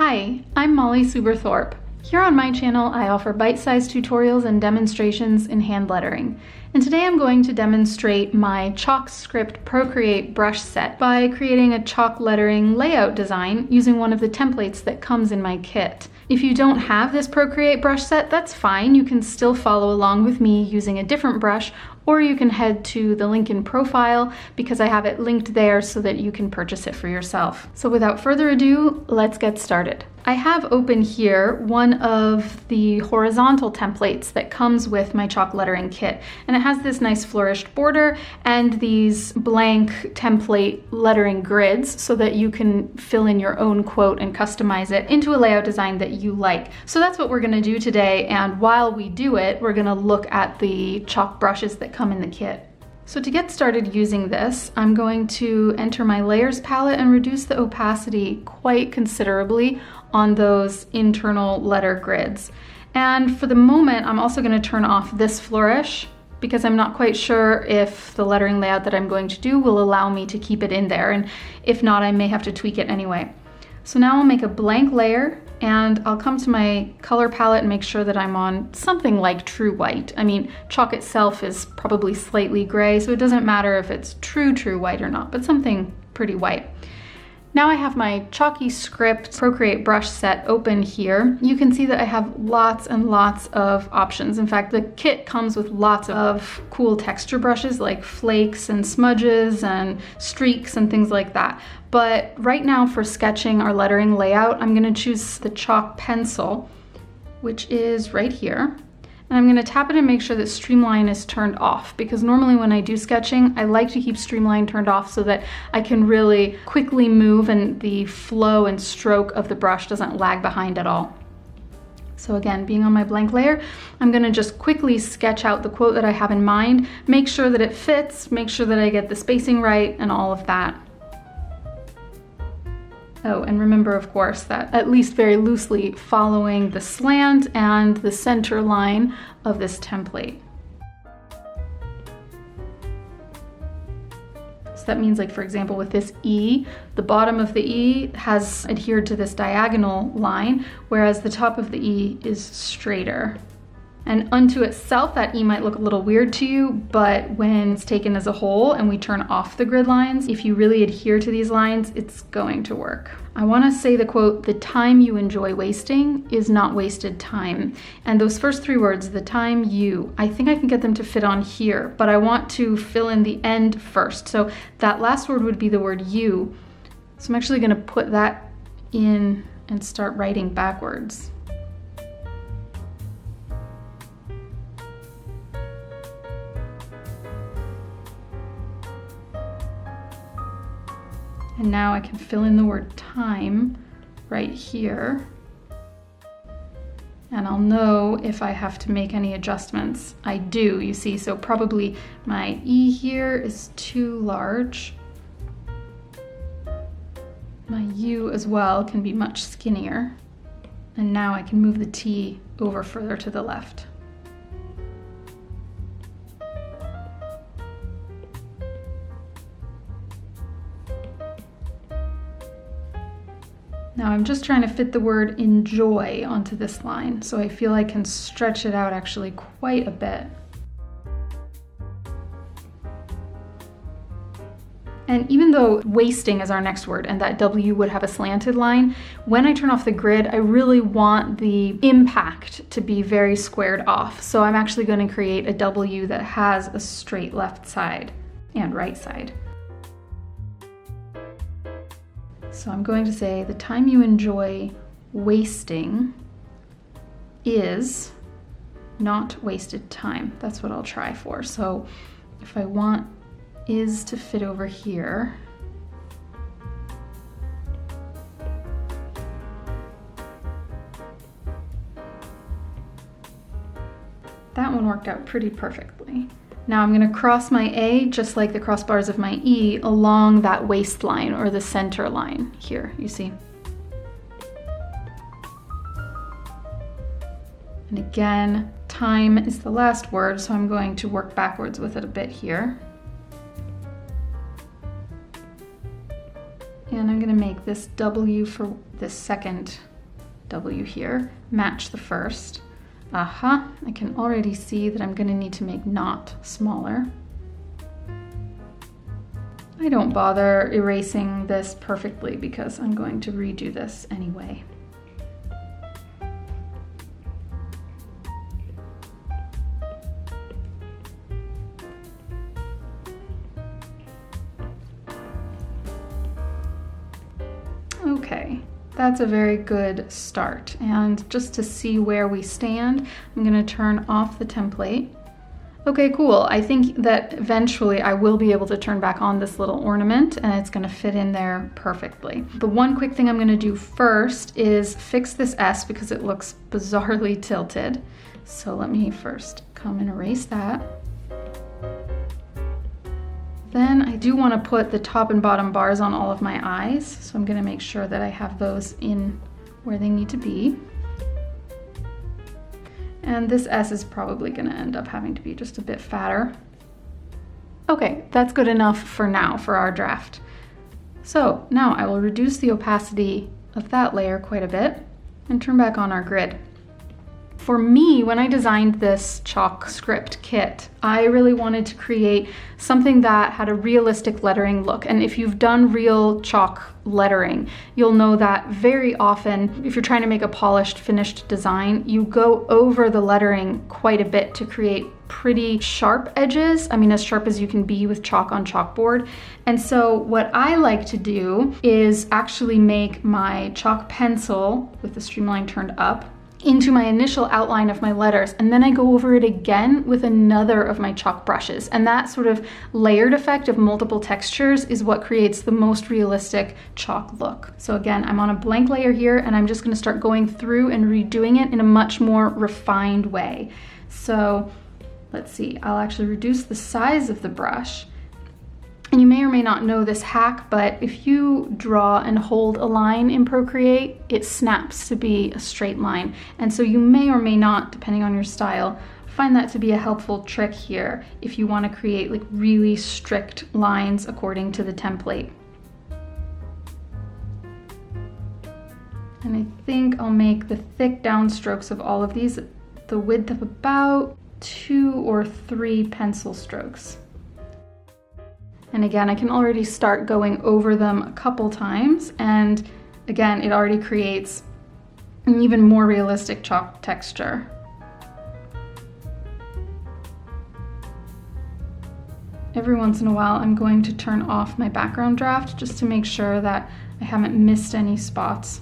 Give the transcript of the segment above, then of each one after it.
Hi, I'm Molly Suberthorpe. Here on my channel, I offer bite-sized tutorials and demonstrations in hand lettering. And today I'm going to demonstrate my ChalkScript Procreate brush set by creating a chalk lettering layout design using one of the templates that comes in my kit. If you don't have this Procreate brush set, that's fine. You can still follow along with me using a different brush, or you can head to the link in profile because I have it linked there so that you can purchase it for yourself. So without further ado, let's get started. I have open here one of the horizontal templates that comes with my chalk lettering kit, and it has this nice flourished border and these blank template lettering grids so that you can fill in your own quote and customize it into a layout design that you like. So that's what we're going to do today, and while we do it, we're going to look at the chalk brushes that come in the kit. So to get started using this, I'm going to enter my layers palette and reduce the opacity quite considerably on those internal letter grids. And for the moment, I'm also going to turn off this flourish because I'm not quite sure if the lettering layout that I'm going to do will allow me to keep it in there, and if not, I may have to tweak it anyway. So now I'll make a blank layer and I'll come to my color palette and make sure that I'm on something like true white. I mean, chalk itself is probably slightly gray, so it doesn't matter if it's true white or not, but something pretty white. Now I have my ChalkScript Procreate brush set open here. You can see that I have lots and lots of options. In fact, the kit comes with lots of cool texture brushes like flakes and smudges and streaks and things like that. But right now for sketching our lettering layout, I'm going to choose the chalk pencil, which is right here. And I'm going to tap it and make sure that streamline is turned off, because normally when I do sketching, I like to keep streamline turned off so that I can really quickly move and the flow and stroke of the brush doesn't lag behind at all. So again, being on my blank layer, I'm going to just quickly sketch out the quote that I have in mind, make sure that it fits, make sure that I get the spacing right and all of that. Oh, and remember, of course, that at least very loosely following the slant and the center line of this template. So that means, like, for example, with this E, the bottom of the E has adhered to this diagonal line, whereas the top of the E is straighter. And unto itself, that E might look a little weird to you, but when it's taken as a whole and we turn off the grid lines, if you really adhere to these lines, it's going to work. I want to say the quote, "The time you enjoy wasting is not wasted time." And those first three words, the time you, I think I can get them to fit on here, but I want to fill in the end first. So that last word would be the word you. So I'm actually going to put that in and start writing backwards. And now I can fill in the word time right here. And I'll know if I have to make any adjustments. I do, you see, so probably my E here is too large. My U as well can be much skinnier. And now I can move the T over further to the left. Now I'm just trying to fit the word enjoy onto this line, so I feel I can stretch it out actually quite a bit. And even though wasting is our next word and that W would have a slanted line, when I turn off the grid, I really want the impact to be very squared off. So I'm actually going to create a W that has a straight left side and right side. So I'm going to say the time you enjoy wasting is not wasted time. That's what I'll try for. So if I want is to fit over here, that one worked out pretty perfectly. Now I'm going to cross my A, just like the crossbars of my E, along that waistline or the center line here, you see. And again, time is the last word, so I'm going to work backwards with it a bit here. And I'm going to make this W for this second W here, match the first. Aha, I can already see that I'm going to need to make not smaller. I don't bother erasing this perfectly because I'm going to redo this anyway. Okay, that's a very good start. And just to see where we stand, I'm going to turn off the template. Okay, cool. I think that eventually I will be able to turn back on this little ornament and it's going to fit in there perfectly. The one quick thing I'm going to do first is fix this S because it looks bizarrely tilted. So let me first come and erase that. Then I do want to put the top and bottom bars on all of my eyes, so I'm going to make sure that I have those in where they need to be. And this S is probably going to end up having to be just a bit fatter. Okay, that's good enough for now for our draft. So now I will reduce the opacity of that layer quite a bit and turn back on our grid. For me, when I designed this chalk script kit, I really wanted to create something that had a realistic lettering look. And if you've done real chalk lettering, you'll know that very often, if you're trying to make a polished, finished design, you go over the lettering quite a bit to create pretty sharp edges. I mean, as sharp as you can be with chalk on chalkboard. And so what I like to do is actually make my chalk pencil with the streamline turned up into my initial outline of my letters, and then I go over it again with another of my chalk brushes. And that sort of layered effect of multiple textures is what creates the most realistic chalk look. So again, I'm on a blank layer here and I'm just going to start going through and redoing it in a much more refined way. So let's see, I'll actually reduce the size of the brush. And you may or may not know this hack, but if you draw and hold a line in Procreate, it snaps to be a straight line. And so you may or may not, depending on your style, find that to be a helpful trick here if you want to create like really strict lines according to the template. And I think I'll make the thick downstrokes of all of these the width of about 2 or 3 pencil strokes. And again, I can already start going over them a couple times, and again, it already creates an even more realistic chalk texture. Every once in a while, I'm going to turn off my background draft just to make sure that I haven't missed any spots.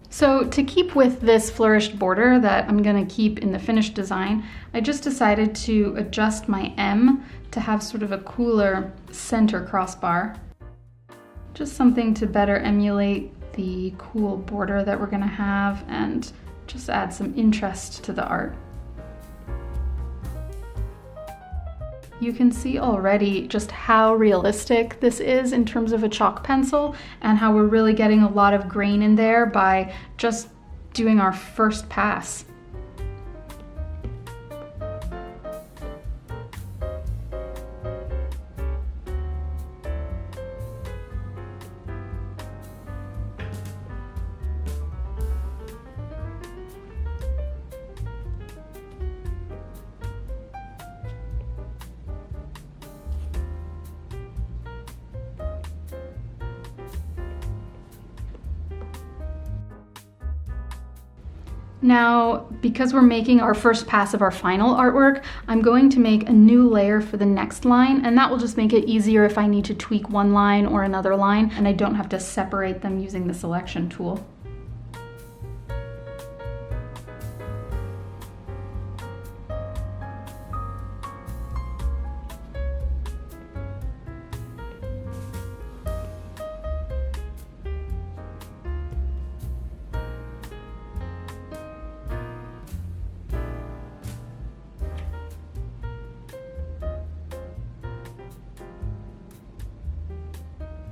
So to keep with this flourished border that I'm going to keep in the finished design, I just decided to adjust my M to have sort of a cooler center crossbar. Just something to better emulate the cool border that we're going to have and just add some interest to the art. You can see already just how realistic this is in terms of a chalk pencil and how we're really getting a lot of grain in there by just doing our first pass. Now, because we're making our first pass of our final artwork, I'm going to make a new layer for the next line, and that will just make it easier if I need to tweak one line or another line, and I don't have to separate them using the selection tool.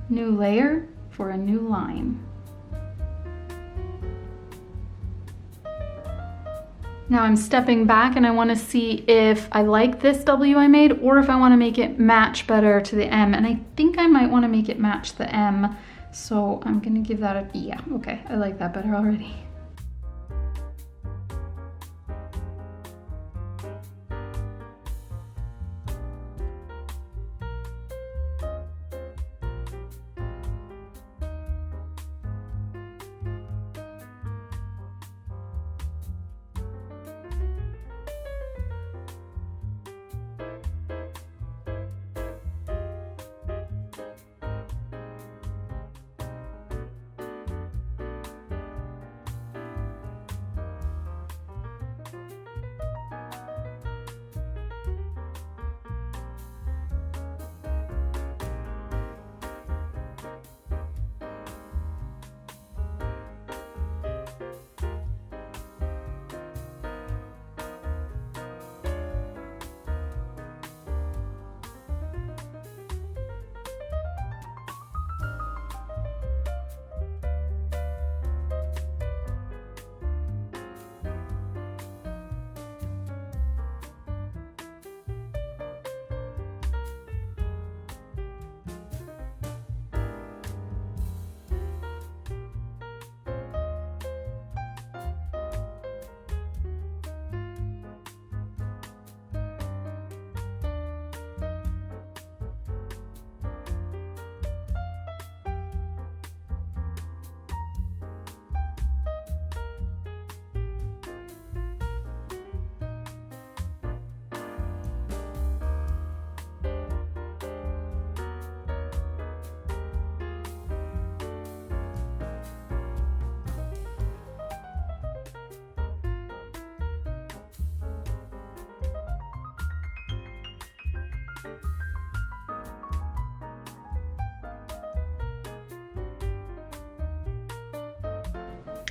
New layer for a new line. Now I'm stepping back and I want to see if I like this W I made or if I want to make it match better to the M. And I think I might want to make it match the M. So I'm going to give that a, yeah, okay, I like that better already.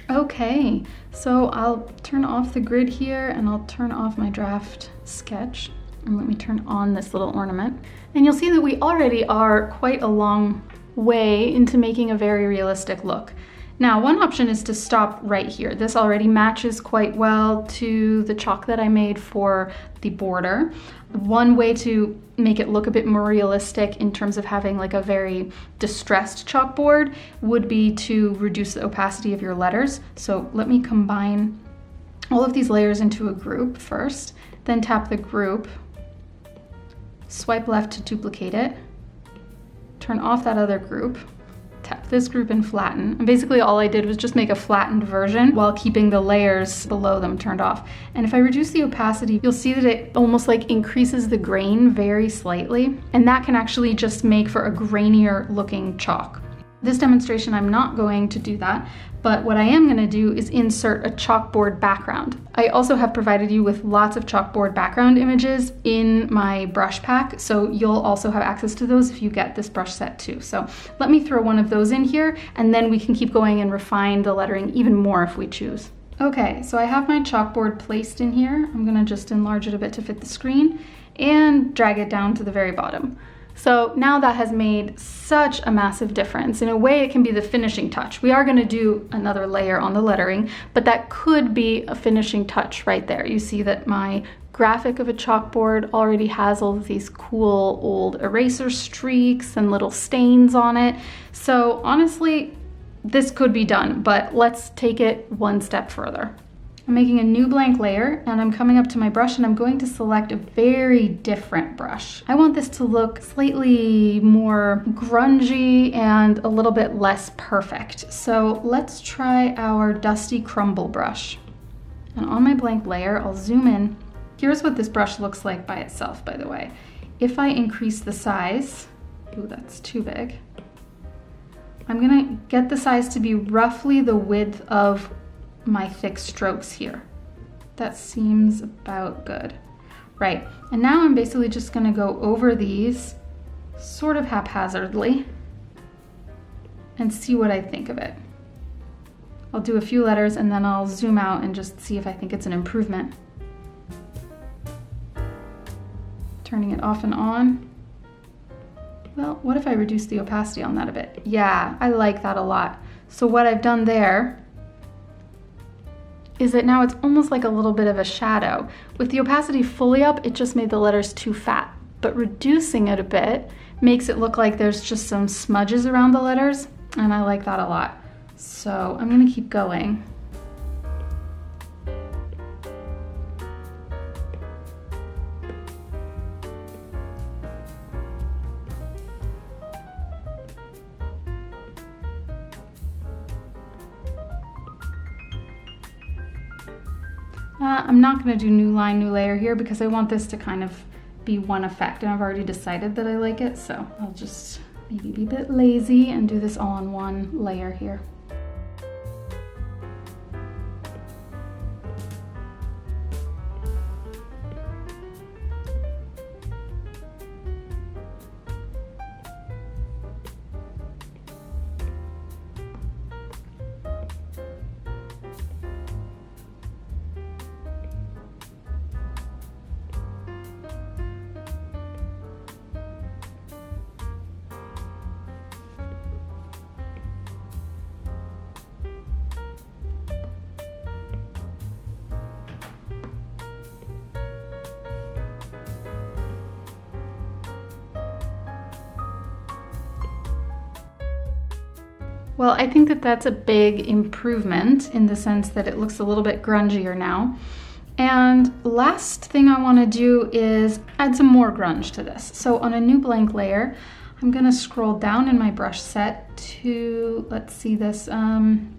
Okay, so I'll turn off the grid here and I'll turn off my draft sketch and let me turn on this little ornament. And you'll see that we already are quite a long way into making a very realistic look. Now, one option is to stop right here. This already matches quite well to the chalk that I made for the border. One way to make it look a bit more realistic in terms of having like a very distressed chalkboard would be to reduce the opacity of your letters. So let me combine all of these layers into a group first, then tap the group, swipe left to duplicate it, turn off that other group, tap this group and flatten. And basically all I did was just make a flattened version while keeping the layers below them turned off. And if I reduce the opacity, you'll see that it almost like increases the grain very slightly. And that can actually just make for a grainier looking chalk. This demonstration, I'm not going to do that, but what I am going to do is insert a chalkboard background. I also have provided you with lots of chalkboard background images in my brush pack, so you'll also have access to those if you get this brush set too. So let me throw one of those in here, and then we can keep going and refine the lettering even more if we choose. Okay, so I have my chalkboard placed in here. I'm going to just enlarge it a bit to fit the screen and drag it down to the very bottom. So now that has made such a massive difference. In a way, it can be the finishing touch. We are going to do another layer on the lettering, but that could be a finishing touch right there. You see that my graphic of a chalkboard already has all of these cool old eraser streaks and little stains on it. So honestly, this could be done, but let's take it one step further. I'm making a new blank layer and I'm coming up to my brush and I'm going to select a very different brush. I want this to look slightly more grungy and a little bit less perfect. So let's try our dusty crumble brush. And on my blank layer, I'll zoom in. Here's what this brush looks like by itself, by the way. If I increase the size, ooh, that's too big. I'm gonna get the size to be roughly the width of my thick strokes here. That seems about good. Right, and now I'm basically just gonna go over these sort of haphazardly and see what I think of it. I'll do a few letters and then I'll zoom out and just see if I think it's an improvement. Turning it off and on. Well, what if I reduce the opacity on that a bit? Yeah, I like that a lot. So what I've done there is that now it's almost like a little bit of a shadow. With the opacity fully up, it just made the letters too fat, but reducing it a bit makes it look like there's just some smudges around the letters, and I like that a lot. So I'm gonna keep going. I'm not going to do new line, new layer here because I want this to kind of be one effect, and I've already decided that I like it, so I'll just maybe be a bit lazy and do this all in one layer here. Well, I think that that's a big improvement in the sense that it looks a little bit grungier now. And last thing I want to do is add some more grunge to this. So on a new blank layer, I'm going to scroll down in my brush set to, let's see this, fine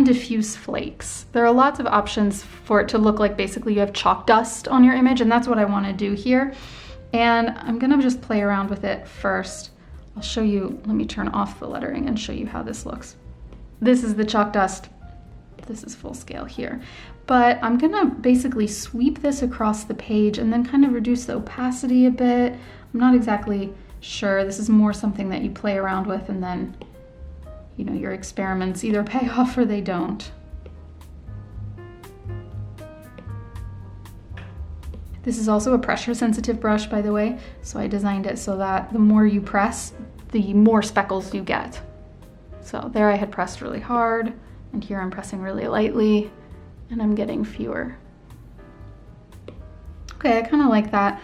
diffuse flakes. There are lots of options for it to look like basically you have chalk dust on your image, and that's what I want to do here. And I'm going to just play around with it first. I'll show you, let me turn off the lettering and show you how this looks. This is the chalk dust. This is full scale here. But I'm gonna basically sweep this across the page and then kind of reduce the opacity a bit. I'm not exactly sure. This is more something that you play around with, and then, you know, your experiments either pay off or they don't. This is also a pressure sensitive brush, by the way, so I designed it so that the more you press, the more speckles you get. So there I had pressed really hard, and here I'm pressing really lightly, and I'm getting fewer. Okay, I kind of like that.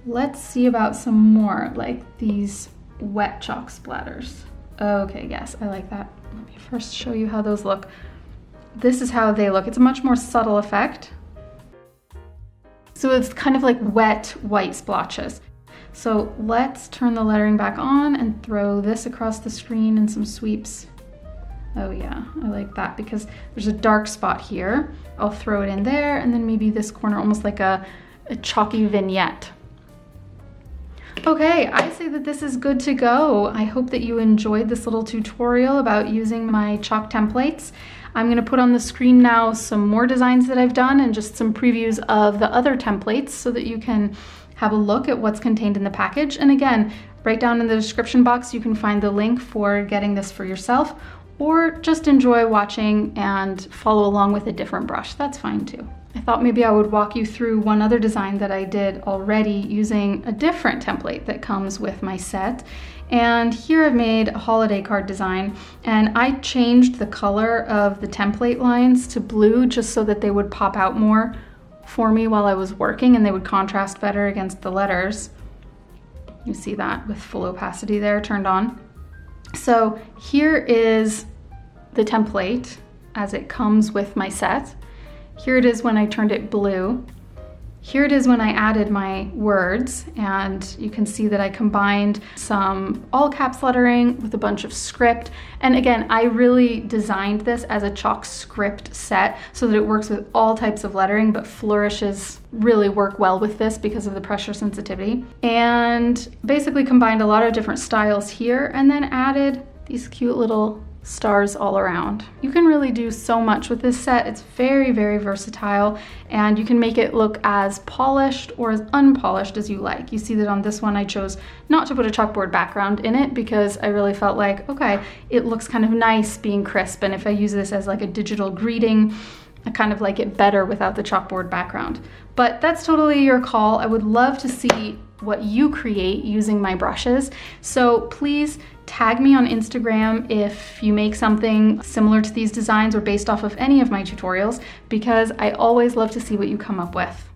Let's see about some more, like these wet chalk splatters. Okay, yes, I like that. Let me first show you how those look. This is how they look. It's a much more subtle effect. So it's kind of like wet white splotches. So let's turn the lettering back on and throw this across the screen in some sweeps. Oh yeah, I like that because there's a dark spot here. I'll throw it in there, and then maybe this corner, almost like a chalky vignette. Okay, I say that this is good to go. I hope that you enjoyed this little tutorial about using my chalk templates. I'm gonna put on the screen now some more designs that I've done and just some previews of the other templates so that you can have a look at what's contained in the package. And again, right down in the description box, you can find the link for getting this for yourself, or just enjoy watching and follow along with a different brush. That's fine too. I thought maybe I would walk you through one other design that I did already using a different template that comes with my set. And here I've made a holiday card design, and I changed the color of the template lines to blue just so that they would pop out more for me while I was working, and they would contrast better against the letters. You see that with full opacity there turned on. So here is the template as it comes with my set. Here it is when I turned it blue. Here it is when I added my words, and you can see that I combined some all caps lettering with a bunch of script. And again, I really designed this as a chalk script set so that it works with all types of lettering, but flourishes really work well with this because of the pressure sensitivity. And basically combined a lot of different styles here, and then added these cute little stars all around. You can really do so much with this set. It's very, very versatile, and you can make it look as polished or as unpolished as you like. You see that on this one I chose not to put a chalkboard background in it because I really felt like, okay, it looks kind of nice being crisp, and if I use this as like a digital greeting, I kind of like it better without the chalkboard background. But that's totally your call. I would love to see what you create using my brushes. So please tag me on Instagram if you make something similar to these designs or based off of any of my tutorials, because I always love to see what you come up with.